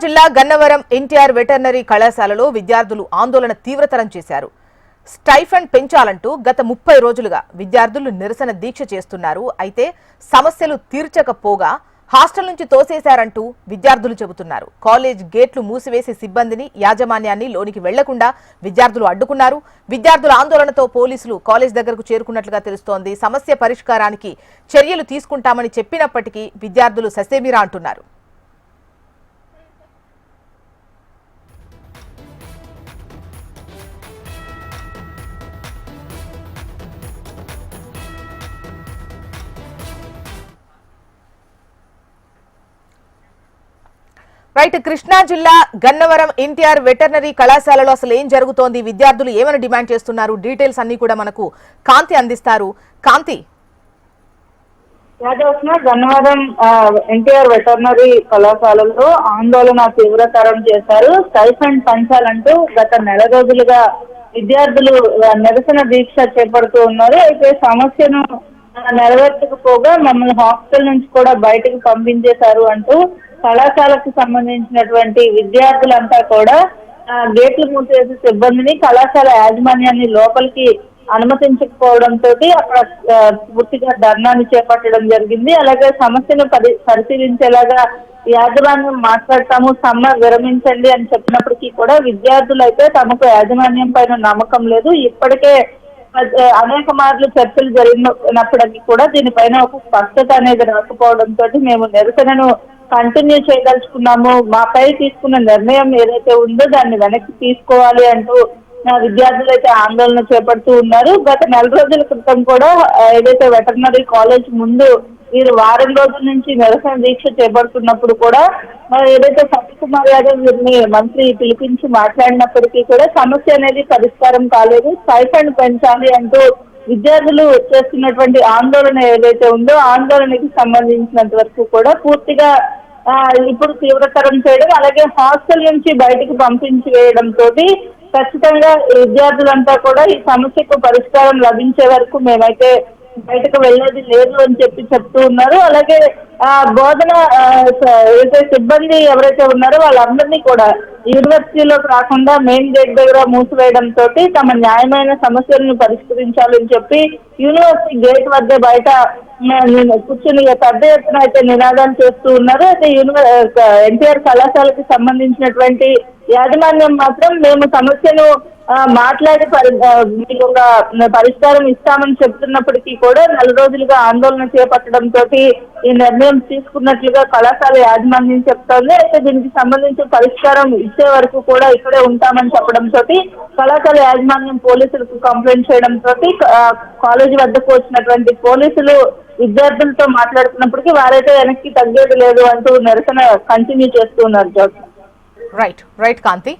జిల్లా గన్నవరం ఎన్టీఆర్ వెటర్నరీ కళాశాలలో విద్యార్థులు ఆందోళన తీవ్రతరం చేశారు. స్టైఫండ్ పెంచాలంటూ గత 30 రోజులుగా విద్యార్థులు నిరసన దీక్ష చేస్తున్నారు. అయితే సమస్యలు తీర్చకపోగా హాస్టల్ నుంచి తోసేశారంటూ విద్యార్థులు చెబుతున్నారు. కాలేజ్ గేట్లు మూసివేసి సిబ్బందిని యాజమాన్యాన్ని లోనికి వెళ్లకుండా విద్యార్థులు అడ్డుకున్నారు. విద్యార్థుల ఆందోళనతో పోలీసులు కాలేజ్ దగ్గరకు చేరుకున్నట్లుగా తెలుస్తోంది. సమస్య పరిష్కారానికి చర్యలు తీసుకుంటామని చెప్పినప్పటికీ విద్యార్థులు ససేమిరా అంటున్నారు. రైట్, కృష్ణా జిల్లా గన్నవరం ఎన్టీఆర్ వెటర్నరీ కళాశాలలో అసలు ఏం జరుగుతోంది, విద్యార్థులు ఏమని డిమాండ్ చేస్తున్నారు, డీటెయిల్స్ అన్ని కూడా మనకు కాంతి అందిస్తారు. కాంతి. గన్నవరం ఎన్టీఆర్ వెటర్నరీ కళాశాలలో ఆందోళన తీవ్రతరం చేశారు. స్టైఫండ్ పెంచాలంటూ గత నెల రోజులుగా విద్యార్థులు నిరసన దీక్ష చేపడుతూ ఉన్నారు. అయితే సమస్యను నెరవేర్చకపోగా మమ్మల్ని హాస్టల్ నుంచి కూడా బయటకు పంపించేశారు అంటూ కళాశాలకు సంబంధించినటువంటి విద్యార్థులంతా కూడా గేట్లు మూసేసి సిబ్బందిని కళాశాల యాజమాన్యాన్ని లోపలికి అనుమతించకపోవడంతో అక్కడ పూర్తిగా ధర్నాన్ని చేపట్టడం జరిగింది. అలాగే సమస్యను పరిశీలించేలాగా యాజమాన్యం మాట్లాడతాము, సమ్మె విరమించండి అని చెప్పినప్పటికీ కూడా విద్యార్థులు అయితే తమకు యాజమాన్యం పైన నమ్మకం లేదు. ఇప్పటికే అనేక మార్లు చర్చలు జరిగినప్పటికీ కూడా దీనిపైన ఒక స్పష్టత అనేది రాకపోవడంతో మేము నిరసనను కంటిన్యూ చేయదలుచుకున్నాము. మాపై తీసుకున్న నిర్ణయం ఏదైతే ఉందో దాన్ని వెనక్కి తీసుకోవాలి అంటూ విద్యార్థులు అయితే ఆందోళన చేపడుతూ ఉన్నారు. గత నెల రోజుల క్రితం కూడా ఏదైతే వెటర్నరీ కాలేజ్ ముందు వీరు వారం రోజుల నుంచి నిరసన దీక్ష చేపడుతున్నప్పుడు కూడా ఏదైతే సత్యకుమార్ యాదవ్ వీరిని మంత్రి పిలిపించి మాట్లాడినప్పటికీ కూడా సమస్య అనేది పరిష్కారం కాలేదు. స్టైఫండ్ పెంచాలి అంటూ విద్యార్థులు చేస్తున్నటువంటి ఆందోళన ఏదైతే ఉందో ఆందోళనకి సంబంధించినంత వరకు కూడా పూర్తిగా ఇప్పుడు తీవ్రతరం చేయడం, అలాగే హాస్టల్ నుంచి బయటకు పంపించి వేయడంతో ఖచ్చితంగా విద్యార్థులంతా కూడా ఈ సమస్యకు పరిష్కారం లభించే వరకు మేమైతే బయటకు వెళ్ళేది లేదు అని చెప్తూ ఉన్నారు. అలాగే బోధన ఏదైతే సిబ్బంది ఎవరైతే ఉన్నారో వాళ్ళందరినీ కూడా యూనివర్సిటీలోకి రాకుండా మెయిన్ గేట్ దగ్గర మూసివేయడంతో తమ న్యాయమైన సమస్యలను పరిష్కరించాలని చెప్పి యూనివర్సిటీ గేట్ వద్ద బయట కూర్చుని పెద్ద ఎత్తున అయితే నినాదాలు చేస్తూ ఉన్నారు. అయితే ఎన్టీఆర్ కళాశాలకు సంబంధించినటువంటి యాజమాన్యం మాత్రం మేము సమస్యను మాట్లాడి మీకు ఒక పరిష్కారం ఇస్తామని చెప్తున్నప్పటికీ కూడా నెల రోజులుగా ఆందోళన చేపట్టడంతో ఈ నిర్ణయం తీసుకున్నట్లుగా కళాశాల యాజమాన్యం చెప్తోంది. అయితే దీనికి సంబంధించి పరిష్కారం ఇచ్చే వరకు కూడా ఇక్కడే ఉంటామని చెప్పడంతో కళాశాల యాజమాన్యం పోలీసులకు కంప్లైంట్ చేయడంతో కాలేజీ వద్దకు వచ్చినటువంటి పోలీసులు విద్యార్థులతో మాట్లాడుతున్నప్పటికీ వారైతే వెనక్కి తగ్గేది లేదు అంటూ నిరసన కంటిన్యూ చేస్తూ ఉన్నారు. రైట్ కాంతి.